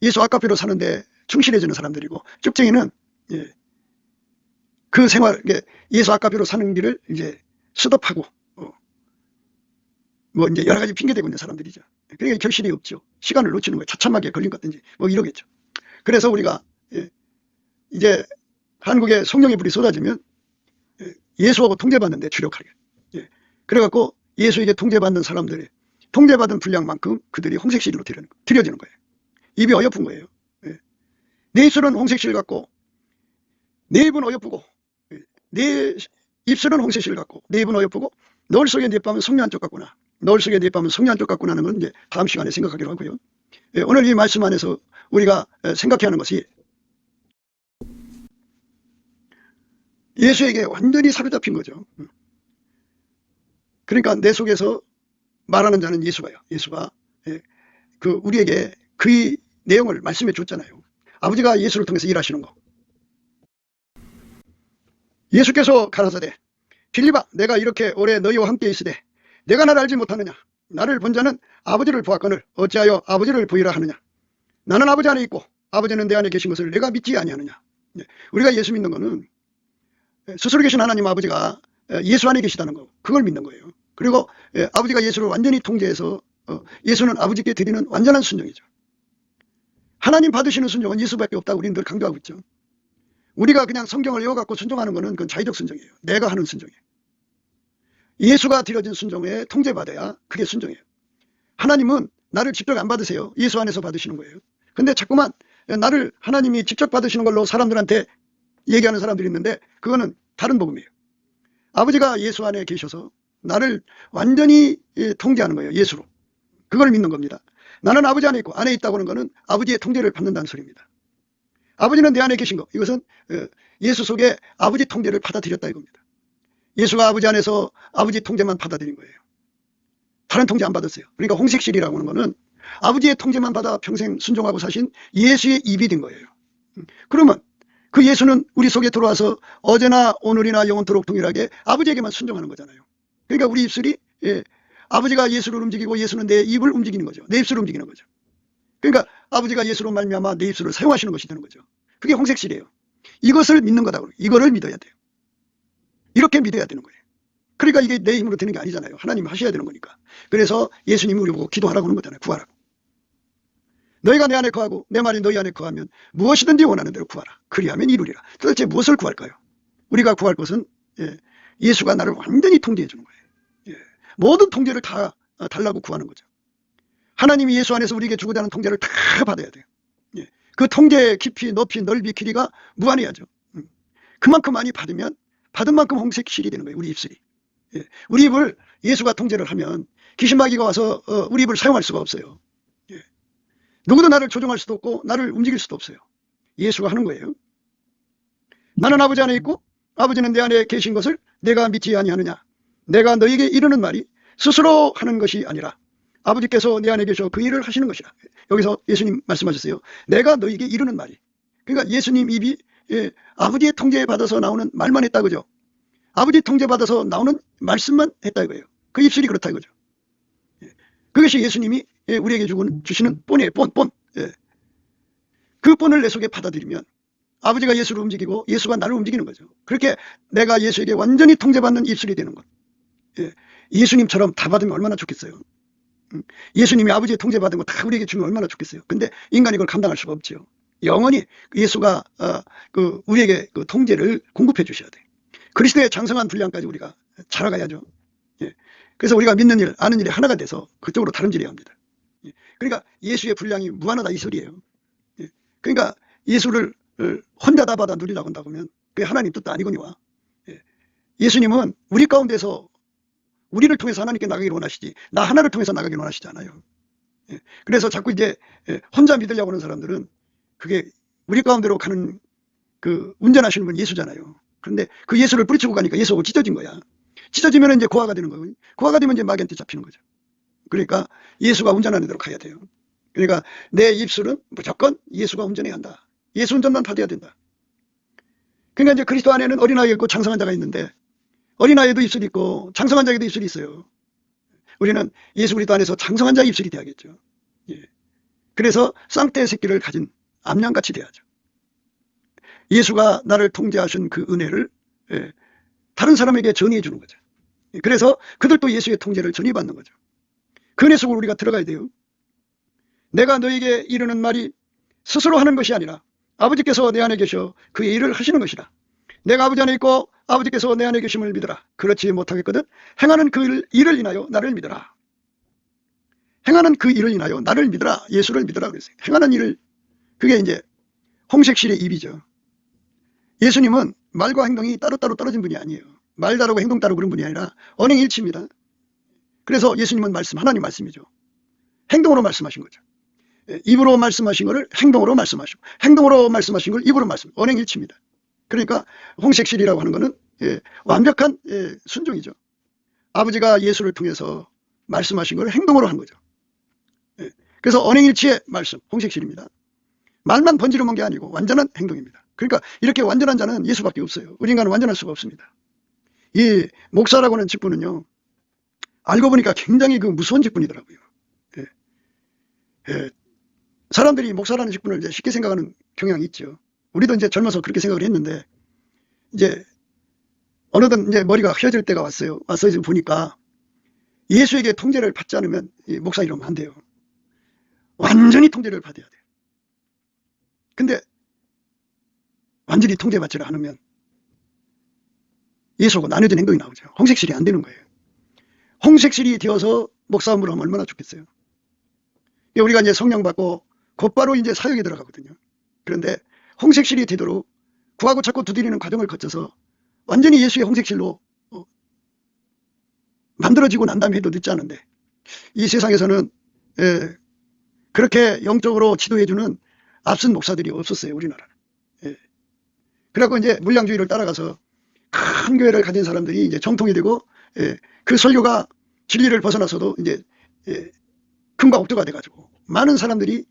예수 아까표로 사는데 충실해지는 사람들이고, 쭉정이는 그 생활, 예수 아까표로 사는 길을 이제 스톱하고 뭐 이제 여러 가지 핑계대고 있는 사람들이죠. 그러니까 결실이 없죠. 시간을 놓치는 거예요. 처참하게 걸린 것 같든지 뭐 이러겠죠. 그래서 우리가 이제 한국에 성령의 불이 쏟아지면 예수하고 통제받는 데 주력하게. 그래갖고 예수에게 통제받는 사람들이 통제받은 분량만큼 그들이 홍색실로 들여지는 거예요. 입이 어여쁜 거예요. 내 입술은 홍색실 같고 내 입은 어여쁘고 내 입술은 홍색실 같고 내 입은 어여쁘고 너울 속에 네 뺨은 성녀 한쪽 같구나. 너울 속에 네 뺨은 성녀 한쪽 같구나 하는 건 이제 다음 시간에 생각하기로 하고요. 오늘 이 말씀 안에서 우리가 생각해야 하는 것이 예수에게 완전히 사로잡힌 거죠. 그러니까 내 속에서 말하는 자는 예수가요. 예수가 우리에게 그 내용을 말씀해 줬잖아요. 아버지가 예수를 통해서 일하시는 거. 예수께서 가라사대 빌립아 내가 이렇게 오래 너희와 함께 있으되 내가 나를 알지 못하느냐. 나를 본 자는 아버지를 보았거늘 어찌하여 아버지를 보이라 하느냐. 나는 아버지 안에 있고 아버지는 내 안에 계신 것을 내가 믿지 아니하느냐. 우리가 예수 믿는 거는 스스로 계신 하나님 아버지가 예수 안에 계시다는 거, 그걸 믿는 거예요. 그리고 아버지가 예수를 완전히 통제해서 예수는 아버지께 드리는 완전한 순종이죠. 하나님 받으시는 순종은 예수밖에 없다고 우리는 늘 강조하고 있죠. 우리가 그냥 성경을 외워갖고 순종하는 거는 그건 자의적 순종이에요. 내가 하는 순종이에요. 예수가 드려진 순종에 통제받아야 그게 순종이에요. 하나님은 나를 직접 안 받으세요. 예수 안에서 받으시는 거예요. 근데 자꾸만 나를 하나님이 직접 받으시는 걸로 사람들한테 얘기하는 사람들이 있는데 그거는 다른 복음이에요. 아버지가 예수 안에 계셔서 나를 완전히 통제하는 거예요. 예수로. 그걸 믿는 겁니다. 나는 아버지 안에 있고 안에 있다고 하는 것은 아버지의 통제를 받는다는 소리입니다. 아버지는 내 안에 계신 거. 이것은 예수 속에 아버지 통제를 받아들였다 이겁니다. 예수가 아버지 안에서 아버지 통제만 받아들인 거예요. 다른 통제 안 받았어요. 그러니까 홍색실이라고 하는 거는 아버지의 통제만 받아 평생 순종하고 사신 예수의 입이 된 거예요. 그러면 그 예수는 우리 속에 들어와서 어제나 오늘이나 영원토록 동일하게 아버지에게만 순종하는 거잖아요. 그러니까 우리 입술이 아버지가 예수를 움직이고 예수는 내 입을 움직이는 거죠. 내 입술을 움직이는 거죠. 그러니까 아버지가 예수로 말미암아 내 입술을 사용하시는 것이 되는 거죠. 그게 홍색실이에요. 이것을 믿는 거다. 이거를 믿어야 돼요. 이렇게 믿어야 되는 거예요. 그러니까 이게 내 힘으로 되는 게 아니잖아요. 하나님이 하셔야 되는 거니까. 그래서 예수님이 우리 보고 기도하라고 하는 거잖아요. 구하라고. 너희가 내 안에 거하고 내 말이 너희 안에 거하면 무엇이든지 원하는 대로 구하라. 그리하면 이루리라. 도대체 무엇을 구할까요? 우리가 구할 것은 예수가 나를 완전히 통제해 주는 거예요. 모든 통제를 다 달라고 구하는 거죠. 하나님이 예수 안에서 우리에게 주고자 하는 통제를 다 받아야 돼요. 그 통제의 깊이, 높이, 넓이, 길이가 무한해야죠. 그만큼 많이 받으면 받은 만큼 홍색실이 되는 거예요. 우리 입술이. 우리 입을 예수가 통제를 하면 귀신마귀가 와서 우리 입을 사용할 수가 없어요. 누구도 나를 조종할 수도 없고 나를 움직일 수도 없어요. 예수가 하는 거예요. 나는 아버지 안에 있고 아버지는 내 안에 계신 것을 내가 믿지 아니하느냐. 내가 너에게 이르는 말이 스스로 하는 것이 아니라 아버지께서 내 안에 계셔 그 일을 하시는 것이라. 여기서 예수님 말씀하셨어요. 내가 너에게 이르는 말이. 그러니까 예수님 입이 아버지의 통제에 받아서 나오는 말만 했다 그죠. 아버지 통제 받아서 나오는 말씀만 했다 이거예요. 그 입술이 그렇다 이거죠. 그것이 예수님이 우리에게 주시는 본이에요. 본. 그 본을 내 속에 받아들이면 아버지가 예수를 움직이고 예수가 나를 움직이는 거죠. 그렇게 내가 예수에게 완전히 통제받는 입술이 되는 것. 예수님처럼 다 받으면 얼마나 좋겠어요. 예수님이 아버지의 통제받은 거 다 우리에게 주면 얼마나 좋겠어요. 근데 인간이 그걸 감당할 수가 없죠. 영원히 예수가 우리에게 그 통제를 공급해 주셔야 돼요. 그리스도의 장성한 분량까지 우리가 자라가야죠. 그래서 우리가 믿는 일, 아는 일이 하나가 돼서 그쪽으로 다름질해야 합니다. 그러니까 예수의 분량이 무한하다 이 소리예요. 그러니까 예수를 혼자 다 받아 누리라고 한다고 하면 그게 하나님 뜻도 아니거니와. 예수님은 우리 가운데서 우리를 통해서 하나님께 나가기를 원하시지 나 하나를 통해서 나가기를 원하시지 않아요. 그래서 자꾸 이제 혼자 믿으려고 하는 사람들은 그게 우리 가운데로 가는 그 운전하시는 분 예수잖아요. 그런데 그 예수를 뿌리치고 가니까 예수하고 찢어진 거야. 찢어지면 이제 고아가 되는 거고, 고아가 되면 이제 마귀한테 잡히는 거죠. 그러니까 예수가 운전하는 대로 가야 돼요. 그러니까 내 입술은 무조건 예수가 운전해야 한다. 예수 운전만 받아야 된다. 그러니까 이제 그리스도 안에는 어린아이가 있고 장성한 자가 있는데 어린아이도 입술이 있고 장성한 자에도 입술이 있어요. 우리는 예수 그리스도 안에서 장성한 자의 입술이 돼야겠죠. 그래서 쌍떼의 새끼를 가진 암양같이 돼야죠. 예수가 나를 통제하신 그 은혜를 다른 사람에게 전이해 주는 거죠. 그래서 그들도 예수의 통제를 전이받는 거죠. 그 은혜 속으로 우리가 들어가야 돼요. 내가 너에게 이르는 말이 스스로 하는 것이 아니라 아버지께서 내 안에 계셔 그의 일을 하시는 것이라. 내가 아버지 안에 있고 아버지께서 내 안에 계심을 믿으라. 그렇지 못하겠거든 행하는 그 일을 인하여 나를 믿으라. 행하는 그 일을 인하여 나를 믿으라. 예수를 믿으라 그랬어요. 행하는 일을, 그게 이제 홍색실의 입이죠. 예수님은 말과 행동이 따로따로 떨어진 분이 아니에요. 말 다르고 행동 다르고 그런 분이 아니라 언행일치입니다. 그래서 예수님은 말씀, 하나님 말씀이죠. 행동으로 말씀하신 거죠. 입으로 말씀하신 것을 행동으로 말씀하시고 행동으로 말씀하신 걸 입으로 말씀, 언행일치입니다. 그러니까 홍색실이라고 하는 것은 완벽한 순종이죠. 아버지가 예수를 통해서 말씀하신 걸 행동으로 한 거죠. 그래서 언행일치의 말씀, 홍색실입니다. 말만 번지르면 게 아니고 완전한 행동입니다. 그러니까 이렇게 완전한 자는 예수밖에 없어요. 우리 인간은 완전할 수가 없습니다. 이 목사라고 하는 직분은요, 알고 보니까 굉장히 그 무서운 직분이더라고요. 사람들이 목사라는 직분을 이제 쉽게 생각하는 경향이 있죠. 우리도 이제 젊어서 그렇게 생각을 했는데, 이제 어느덧 이제 머리가 휘어질 때가 왔어요. 와서 지금 보니까 예수에게 통제를 받지 않으면 목사 이러면 안 돼요. 완전히 통제를 받아야 돼요. 근데 완전히 통제받지를 않으면 예수하고 나눠진 행동이 나오죠. 홍색실이 안 되는 거예요. 홍색실이 되어서 목사함으로 하면 얼마나 좋겠어요. 우리가 이제 성령 받고 곧바로 이제 사역에 들어가거든요. 그런데 홍색실이 되도록 구하고 찾고 두드리는 과정을 거쳐서 완전히 예수의 홍색실로 만들어지고 난 다음에 해도 늦지 않은데, 이 세상에서는 그렇게 영적으로 지도해주는 앞선 목사들이 없었어요, 우리나라는. 그래갖고 이제 물량주의를 따라가서 큰 교회를 가진 사람들이 이제 정통이 되고, 그 설교가 진리를 벗어나서도 이제 금과 옥토가 돼가지고 많은 사람들이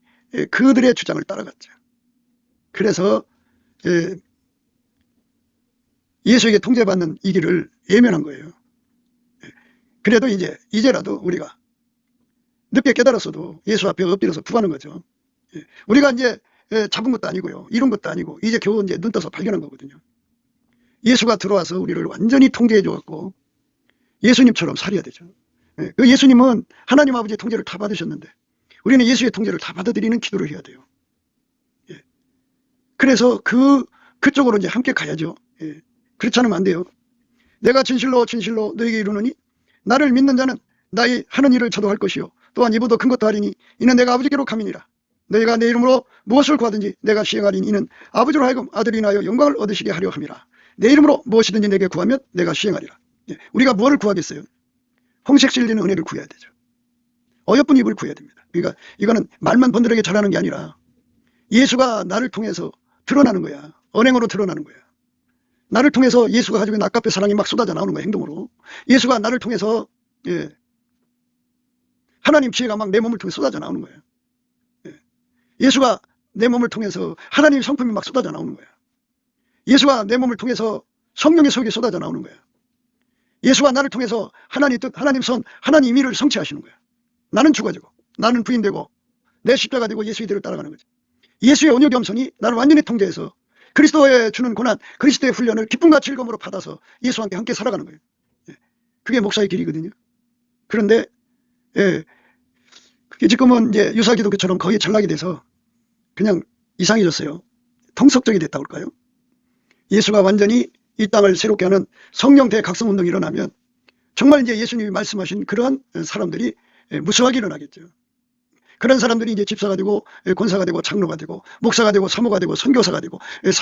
그들의 주장을 따라갔죠. 그래서 예수에게 통제받는 이 길을 예면한 거예요. 그래도 이제라도 우리가 늦게 깨달았어도 예수 앞에 엎드려서 구하는 거죠. 우리가 이제 잡은 것도 아니고요, 이룬 것도 아니고 이제 겨우 이제 눈 떠서 발견한 거거든요. 예수가 들어와서 우리를 완전히 통제해 줘갖고 예수님처럼 살아야 되죠. 그 예수님은 하나님 아버지의 통제를 다 받으셨는데 우리는 예수의 통제를 다 받아들이는 기도를 해야 돼요. 그래서 그쪽으로 이제 함께 가야죠. 그렇지 않으면 안 돼요. 내가 진실로 진실로 너에게 이르노니 나를 믿는 자는 나의 하는 일을 저도 할 것이요 또한 이보다 큰 것도 하리니 이는 내가 아버지께로 감이니라. 너희가 내 이름으로 무엇을 구하든지 내가 시행하리니 이는 아버지로 하여금 아들이 나여 영광을 얻으시게 하려 함이라. 내 이름으로 무엇이든지 내게 구하면 내가 시행하리라. 우리가 무엇을 구하겠어요? 홍색실 되는 은혜를 구해야 되죠. 어여쁜 입을 구해야 됩니다. 그러니까 이거는 말만 번들하게 잘하는 게 아니라 예수가 나를 통해서 드러나는 거야. 언행으로 드러나는 거야. 나를 통해서 예수가 가지고 있는 아깝게 사랑이 막 쏟아져 나오는 거야, 행동으로. 예수가 나를 통해서 하나님 지혜가 막 내 몸을 통해 쏟아져 나오는 거야. 예수가 내 몸을 통해서 하나님 성품이 막 쏟아져 나오는 거야. 예수가 내 몸을 통해서 성령의 소욕이 쏟아져 나오는 거야. 예수가 나를 통해서 하나님 뜻, 하나님 선, 하나님 임의를 성취하시는 거야. 나는 죽어지고 나는 부인되고 내 십자가 되고 예수의 대로 따라가는 거지. 예수의 온유 겸손이 나를 완전히 통제해서 그리스도의 주는 고난, 그리스도의 훈련을 기쁨과 즐거움으로 받아서 예수와 함께 살아가는 거예요. 그게 목사의 길이거든요. 그런데 그게 지금은 이제 유사기독교처럼 거의 전락이 돼서 그냥 이상해졌어요. 통속적이 됐다고 할까요? 예수가 완전히 이 땅을 새롭게 하는 성령 대각성운동이 일어나면 정말 이제 예수님이 말씀하신 그러한 사람들이 무수하게 일어나겠죠. 그런 사람들이 이제 집사가 되고 권사가 되고 장로가 되고 목사가 되고 사모가 되고 선교사가 되고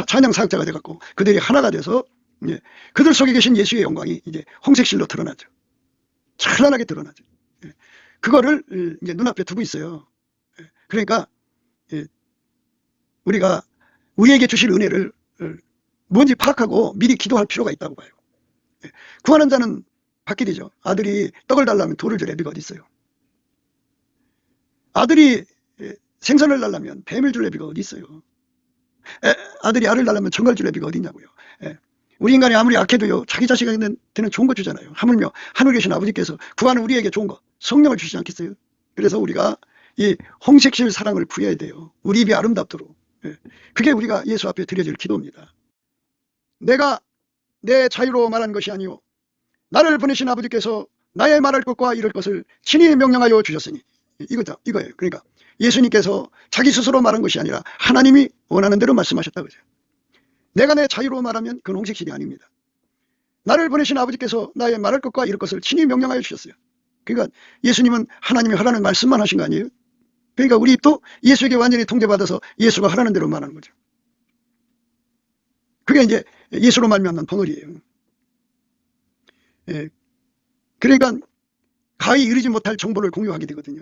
찬양 사역자가 돼갖고 그들이 하나가 돼서 그들 속에 계신 예수의 영광이 이제 홍색실로 드러나죠. 찬란하게 드러나죠. 그거를 이제 눈앞에 두고 있어요. 그러니까 우리가 우리에게 주실 은혜를 뭔지 파악하고 미리 기도할 필요가 있다고 봐요. 구하는 자는 받게 되죠. 아들이 떡을 달라면 돌을 줄 애비가 어디 있어요. 아들이 생선을 달라면 뱀을 줄 애비가 어디 있어요. 아들이 알을 달라면 정갈 줄 애비가 어디 있냐고요. 우리 인간이 아무리 악해도요, 자기 자식한테는 좋은 거 주잖아요. 하물며 하늘에 계신 아버지께서 구하는 우리에게 좋은 거, 성령을 주시지 않겠어요? 그래서 우리가 이 홍색실 사랑을 구해야 돼요. 우리 입이 아름답도록. 그게 우리가 예수 앞에 드려질 기도입니다. 내가 내 자유로 말한 것이 아니오 나를 보내신 아버지께서 나의 말할 것과 이럴 것을 친히 명령하여 주셨으니, 이거예요. 그러니까 예수님께서 자기 스스로 말한 것이 아니라 하나님이 원하는 대로 말씀하셨다 그죠. 내가 내 자유로 말하면 그건 홍색실이 아닙니다. 나를 보내신 아버지께서 나의 말할 것과 이럴 것을 친히 명령하여 주셨어요. 그러니까 예수님은 하나님이 하라는 말씀만 하신 거 아니에요? 그러니까 우리 입도 예수에게 완전히 통제받아서 예수가 하라는 대로 말하는 거죠. 그게 이제 예수로 말미암는 벙어리예요. 그러니까 가히 이르지 못할 정보를 공유하게 되거든요.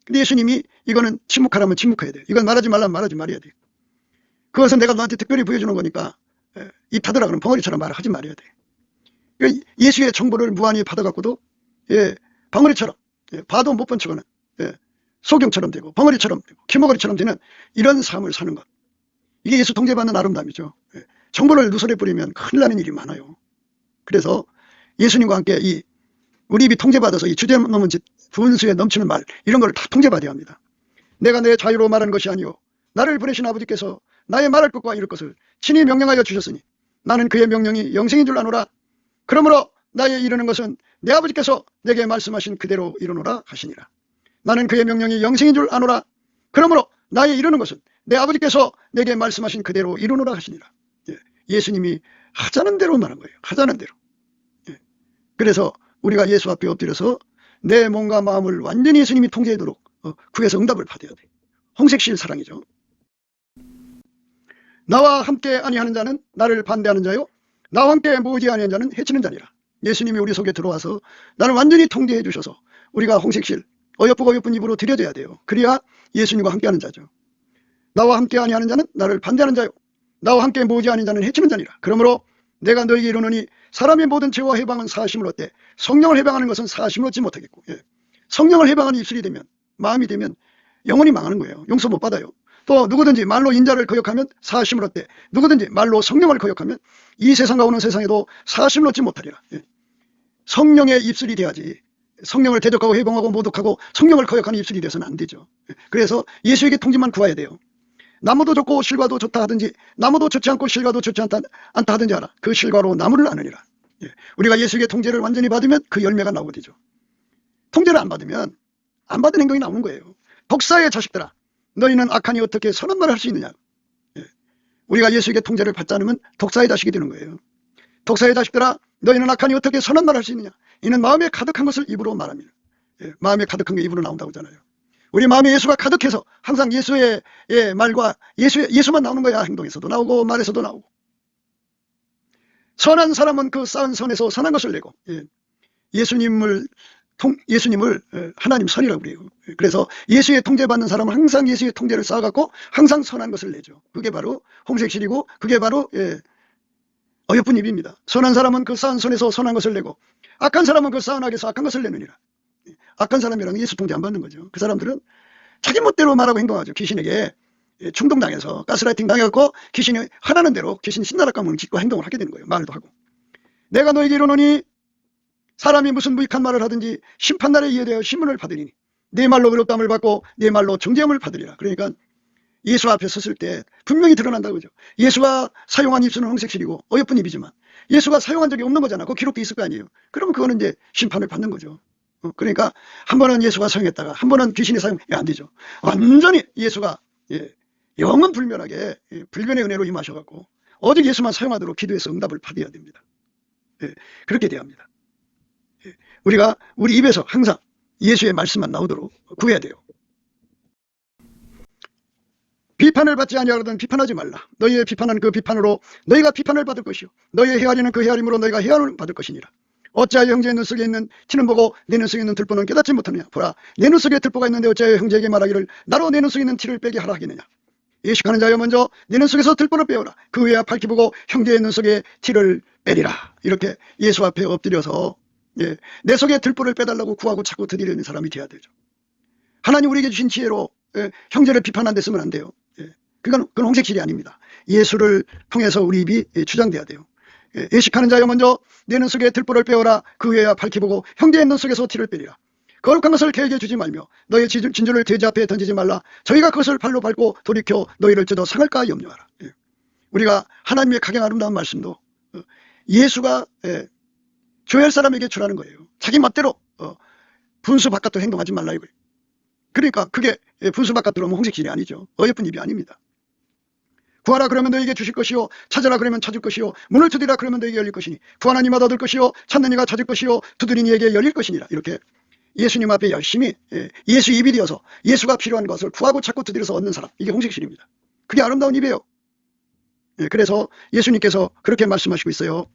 근데 예수님이 이거는 침묵하라면 침묵해야 돼요. 이건 말하지 말라면 말하지 말아야 돼요. 그것은 내가 너한테 특별히 보여주는 거니까 입 닫으라 그러면 벙어리처럼 말하지 말아야 돼요. 그러니까 예수의 정보를 무한히 받아갖고도 벙어리처럼 봐도 못 본 척하는 소경처럼 되고 벙어리처럼 되고 키머거리처럼 되는 이런 삶을 사는 것. 이게 예수 통제받는 아름다움이죠. 정보를 누설해 버리면 큰일 나는 일이 많아요. 그래서 예수님과 함께 우리 입이 통제받아서 이 주제넘은 짓, 분수에 넘치는 말 이런 걸 다 통제받아야 합니다. 내가 내 자유로 말한 것이 아니오 나를 보내신 아버지께서 나의 말할 것과 이럴 것을 친히 명령하여 주셨으니 나는 그의 명령이 영생인 줄 아노라. 그러므로 나의 이르는 것은 내 아버지께서 내게 말씀하신 그대로 이루노라 하시니라. 나는 그의 명령이 영생인 줄 아노라. 그러므로 나의 이르는 것은 내 아버지께서 내게 말씀하신 그대로 이루노라 하시니라. 예수님이 하자는 대로 말한 거예요. 하자는 대로. 그래서 우리가 예수 앞에 엎드려서 내 몸과 마음을 완전히 예수님이 통제하도록 구해서 응답을 받아야 돼. 홍색실 사랑이죠. 나와 함께 아니하는 자는 나를 반대하는 자요 나와 함께 모으지 아니하는 자는 해치는 자니라. 예수님이 우리 속에 들어와서 나를 완전히 통제해 주셔서 우리가 홍색실 어여쁜 입으로 드려져야 돼요. 그래야 예수님과 함께하는 자죠. 나와 함께 아니하는 자는 나를 반대하는 자요 나와 함께 모으지 아니하는 자는 해치는 자니라. 그러므로 내가 너에게 이르노니 사람의 모든 죄와 해방은 사하심을 얻되 성령을 해방하는 것은 사하심을 얻지 못하겠고 성령을 해방하는 입술이 되면 마음이 되면 영원히 망하는 거예요. 용서 못 받아요. 또 누구든지 말로 인자를 거역하면 사하심을 얻되 누구든지 말로 성령을 거역하면 이 세상과 오는 세상에도 사하심을 얻지 못하리라. 성령의 입술이 돼야지 성령을 대적하고 해방하고 모독하고 성령을 거역하는 입술이 돼서는 안 되죠. 그래서 예수에게 통지만 구해야 돼요. 나무도 좋고 실과도 좋다 하든지 나무도 좋지 않고 실과도 좋지 않다 하든지 알아. 그 실과로 나무를 아느니라. 우리가 예수에게 통제를 완전히 받으면 그 열매가 나오게 되죠. 통제를 안 받으면 안 받은 행동이 나오는 거예요. 독사의 자식들아 너희는 악하니 어떻게 선한 말을 할 수 있느냐. 우리가 예수에게 통제를 받지 않으면 독사의 자식이 되는 거예요. 독사의 자식들아 너희는 악하니 어떻게 선한 말을 할 수 있느냐. 이는 마음에 가득한 것을 입으로 말합니다. 마음에 가득한 게 입으로 나온다고 하잖아요. 우리 마음에 예수가 가득해서 항상 예수의 말과 예수만 나오는 거야. 행동에서도 나오고 말에서도 나오고. 선한 사람은 그 쌓은 선에서 선한 것을 내고 예수님을 하나님 선이라고 그래요. 그래서 예수의 통제받는 사람은 항상 예수의 통제를 쌓아갖고 항상 선한 것을 내죠. 그게 바로 홍색실이고 그게 바로 어여쁜 입입니다. 선한 사람은 그 쌓은 선에서 선한 것을 내고 악한 사람은 그 쌓은 악에서 악한 것을 내느니라. 악한 사람이라는 예수 통제 안 받는 거죠. 그 사람들은 자기 멋대로 말하고 행동하죠. 귀신에게 충동당해서 가스라이팅 당해갖고 귀신이 하라는 대로 귀신이 신나라 까면 짓고 행동을 하게 되는 거예요. 말도 하고. 내가 너에게 이르노니 사람이 무슨 무익한 말을 하든지 심판날에 이에 신문을 받으리니 네 말로 의롭다함을 받고 네 말로 정죄함을 받으리라. 그러니까 예수 앞에 섰을 때 분명히 드러난다고 그죠. 예수가 사용한 입술은 홍색실이고 어여쁜 입이지만 예수가 사용한 적이 없는 거잖아. 그 기록도 있을 거 아니에요. 그러면 그거는 이제 심판을 받는 거죠. 그러니까 한 번은 예수가 사용했다가 한 번은 귀신이 사용 안 되죠. 완전히 예수가 영원 불멸하게 불변의 은혜로 임하셔갖고 오직 예수만 사용하도록 기도해서 응답을 받아야 됩니다. 그렇게 돼야 합니다. 우리가 우리 입에서 항상 예수의 말씀만 나오도록 구해야 돼요. 비판을 받지 아니하거든 비판하지 말라. 너희의 비판은 그 비판으로 너희가 비판을 받을 것이요 너희의 헤아리는 그 헤아림으로 너희가 헤아림을 받을 것이니라. 어찌하여 형제의 눈 속에 있는 티는 보고 내 눈 속에 있는 들보는 깨닫지 못하느냐. 보라, 내 눈 속에 들보가 있는데 어찌하여 형제에게 말하기를 나로 내 눈 속에 있는 티를 빼게 하라 하겠느냐. 예식하는 자여 먼저 내 눈 속에서 들보를 빼어라. 그 후에야 밝히 보고 형제의 눈 속에 티를 빼리라. 이렇게 예수 앞에 엎드려서 내 속에 들보를 빼달라고 구하고 자꾸 드리려는 사람이 돼야 되죠. 하나님 우리에게 주신 지혜로 형제를 비판한 데 쓰면 안 돼요. 그건 홍색실이 아닙니다. 예수를 통해서 우리 입이 주장돼야 돼요. 예식하는 자여 먼저 내 눈 속에 들보를 빼어라. 그 후에야 밝히 보고 형제의 눈 속에서 티를 빼리라. 거룩한 것을 개에게 주지 말며 너의 진주를 돼지 앞에 던지지 말라. 저희가 그것을 발로 밟고 돌이켜 너희를 뜯어 상할까 염려하라. 우리가 하나님의 가장 아름다운 말씀도 예수가 교회할 사람에게 주라는 거예요. 자기 멋대로 분수 바깥으로 행동하지 말라 이거예요. 그러니까 그게 분수 바깥으로 하면 홍색실이 아니죠. 어여쁜 입이 아닙니다. 구하라 그러면 너에게 주실 것이요 찾으라 그러면 찾을 것이요 문을 두드리라 그러면 너에게 열릴 것이니 구하는 이마다 얻을 것이요 찾는 이가 찾을 것이요 두드리는 이에게 열릴 것이니라. 이렇게 예수님 앞에 열심히 예수 입이 되어서 예수가 필요한 것을 구하고 찾고 두드려서 얻는 사람, 이게 홍색실입니다. 그게 아름다운 입이에요. 그래서 예수님께서 그렇게 말씀하시고 있어요.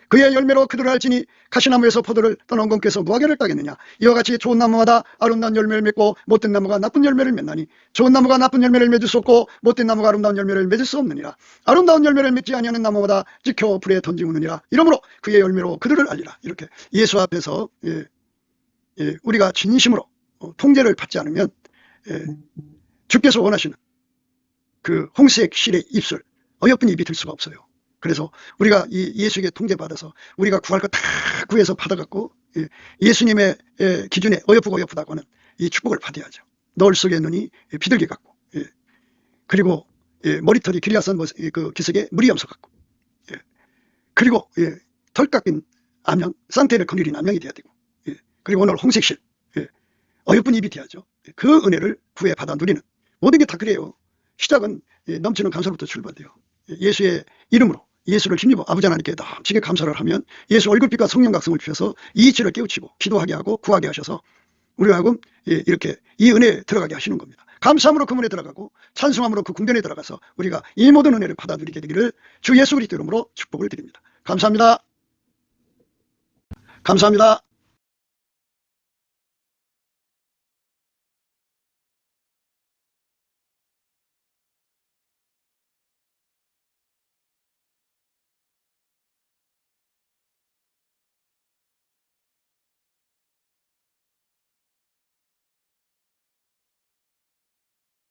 그의 열매로 그들을 알지니 가시나무에서 포도를 떠난 공께서 무화과를 따겠느냐. 이와 같이 좋은 나무마다 아름다운 열매를 맺고 못된 나무가 나쁜 열매를 맺나니 좋은 나무가 나쁜 열매를 맺을 수 없고 못된 나무가 아름다운 열매를 맺을 수 없느니라. 아름다운 열매를 맺지 아니하는 나무마다 찍혀 불에 던지우느니라. 이러므로 그의 열매로 그들을 알리라. 이렇게 예수 앞에서 우리가 진심으로 통제를 받지 않으면 주께서 원하시는 그 홍색 실의 입술, 어여쁜 입이 될 수가 없어요. 그래서 우리가 이 예수에게 통제받아서 우리가 구할 거 다 구해서 받아갖고 예수님의 기준에 어여쁘고 어여쁘다고 하는 이 축복을 받아야죠. 너울 속의 눈이 비둘기 같고, 그리고 머리털이 길리앗산 그 기슭에 물이 염소 같고, 그리고 털 깎인 암양, 쌍태를 거느린 암양이 돼야 되고, 그리고 오늘 홍색실, 어여쁜 입이 돼야죠. 그 은혜를 구해 받아 누리는 모든 게 다 그래요. 시작은 넘치는 감사부터 출발돼요. 예수의 이름으로 예수를 힘입어 아버지 하나님께 넘치게 감사를 하면 예수 얼굴빛과 성령 각성을 주셔서 이 이치를 깨우치고 기도하게 하고 구하게 하셔서 우리가 하금 이렇게 이 은혜에 들어가게 하시는 겁니다. 감사함으로 그 문에 들어가고 찬송함으로 그 궁전에 들어가서 우리가 이 모든 은혜를 받아 누리게 되기를 주 예수 그리스도 이름으로 축복을 드립니다. 감사합니다. 감사합니다.